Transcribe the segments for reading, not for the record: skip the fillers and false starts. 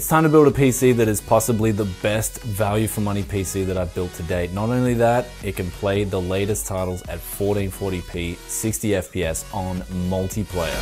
It's time to build a PC that is possibly the best value for money PC that I've built to date. Not only that, it can play the latest titles at 1440p, 60 FPS on multiplayer.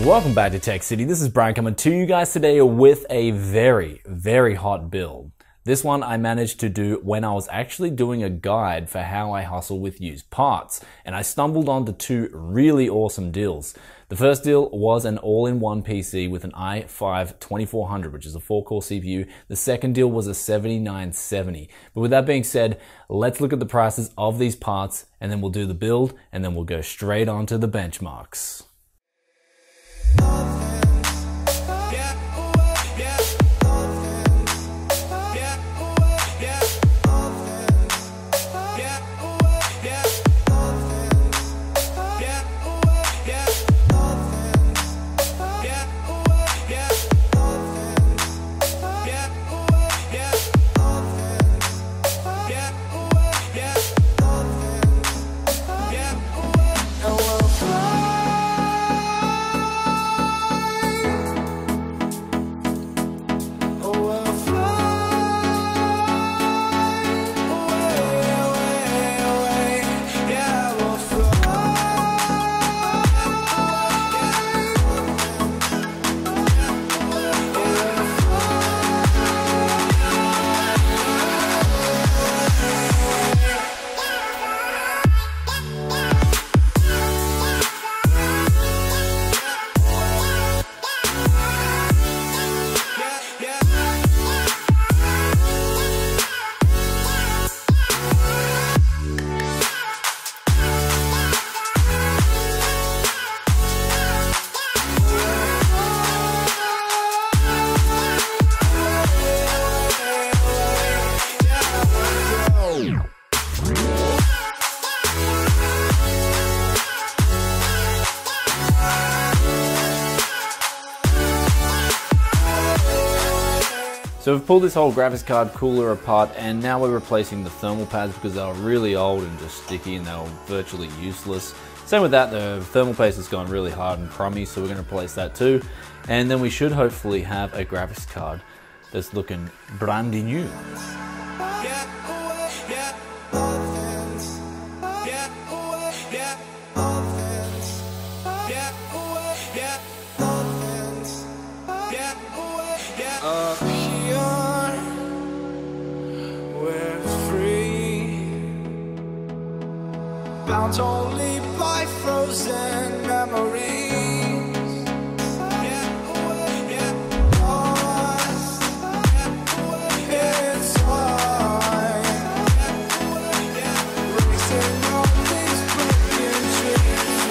Welcome back to Tech City. This is Brian coming to you guys today with a very hot build. This one I managed to do when I was actually doing a guide for how I hustle with used parts, and I stumbled onto two really awesome deals. The first deal was an all-in-one PC with an i5-2400, which is a 4-core CPU. The second deal was a 7970. But with that being said, let's look at the prices of these parts, and then we'll do the build, and then we'll go straight on to the benchmarks. So we've pulled this whole graphics card cooler apart, and now we're replacing the thermal pads because they were really old and just sticky and they were virtually useless. Same with that, the thermal paste has gone really hard and crummy, so we're going to replace that too. And then we should hopefully have a graphics card that's looking brand new. Bound only by frozen memories. It's hard. Racing all these broken dreams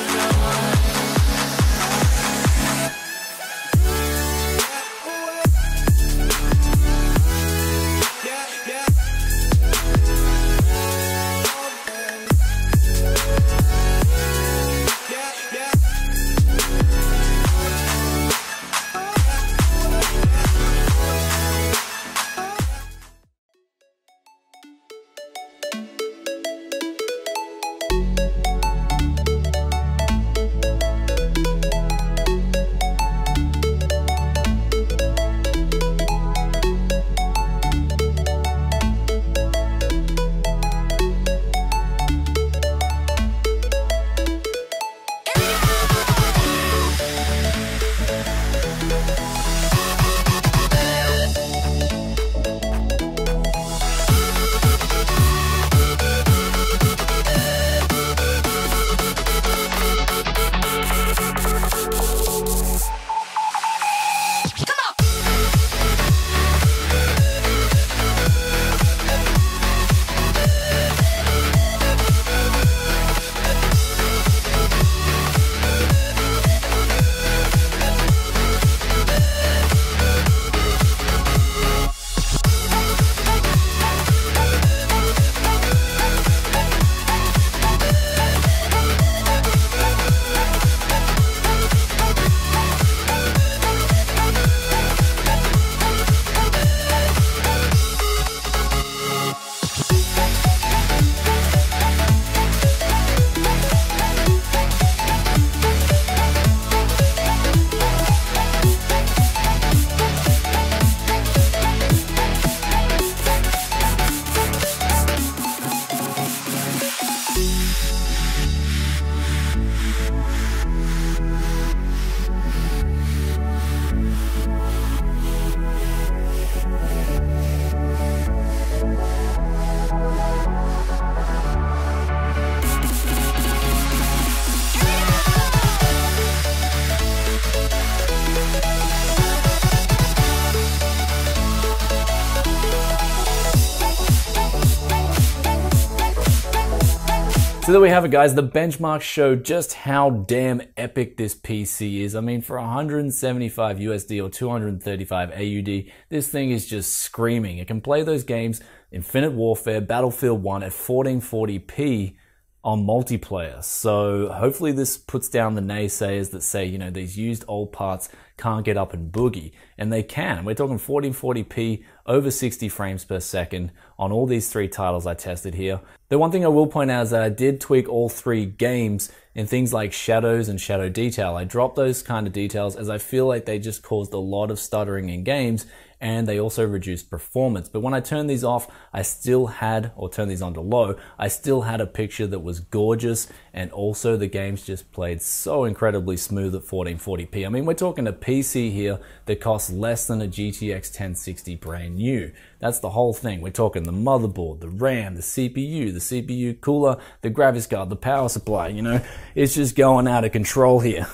So there we have it, guys. The benchmarks show just how damn epic this PC is. I mean, for 175 USD or 235 AUD, this thing is just screaming. It can play those games, Infinite Warfare, Battlefield 1 at 1440p on multiplayer. So hopefully this puts down the naysayers that say, you know, these used old parts can't get up and boogie. And they can. We're talking 1440p over 60 frames per second on all these three titles I tested here. The one thing I will point out is that I did tweak all three games in things like shadows and shadow detail. I dropped those kind of details as I feel like they just caused a lot of stuttering in games, and they also reduced performance. But when I turned these off, I still had, or turned these on to low, I still had a picture that was gorgeous, and also the games just played so incredibly smooth at 1440p. I mean, we're talking a PC here that costs less than a GTX 1060 brand new. That's the whole thing. We're talking the motherboard, the RAM, the CPU cooler, the graphics card, the power supply, you know, it's just going out of control here.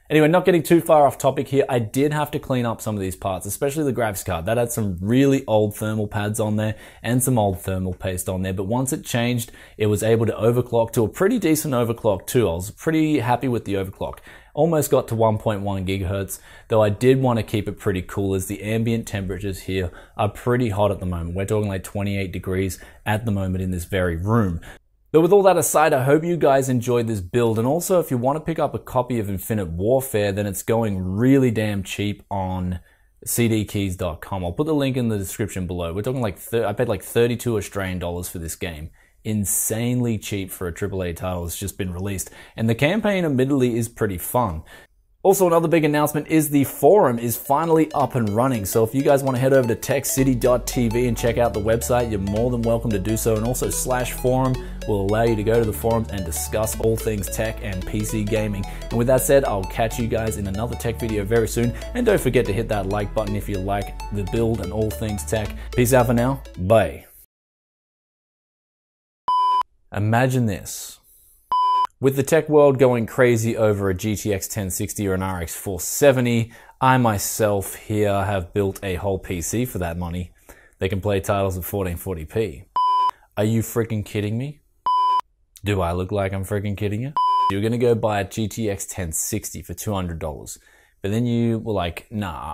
Anyway, not getting too far off topic here, I did have to clean up some of these parts, especially the graphics card. That had some really old thermal pads on there and some old thermal paste on there, but once it changed, it was able to overclock to a pretty decent overclock too. I was pretty happy with the overclock. Almost got to 1.1 gigahertz, though I did want to keep it pretty cool as the ambient temperatures here are pretty hot at the moment. We're talking like 28 degrees at the moment in this very room. But with all that aside, I hope you guys enjoyed this build. And also, if you want to pick up a copy of Infinite Warfare, then it's going really damn cheap on cdkeys.com. I'll put the link in the description below. We're talking like, I paid like 32 Australian dollars for this game. Insanely cheap for a AAA title that's just been released. And the campaign admittedly is pretty fun. Also, another big announcement is the forum is finally up and running. So if you guys want to head over to techcity.tv and check out the website, you're more than welcome to do so. And also /forum will allow you to go to the forums and discuss all things tech and PC gaming. And with that said, I'll catch you guys in another tech video very soon. And don't forget to hit that like button if you like the build and all things tech. Peace out for now. Bye. Imagine this. With the tech world going crazy over a GTX 1060 or an RX 470, I myself here have built a whole PC for that money. They can play titles at 1440p. Are you freaking kidding me? Do I look like I'm freaking kidding you? You're gonna go buy a GTX 1060 for $200, but then you were like, nah,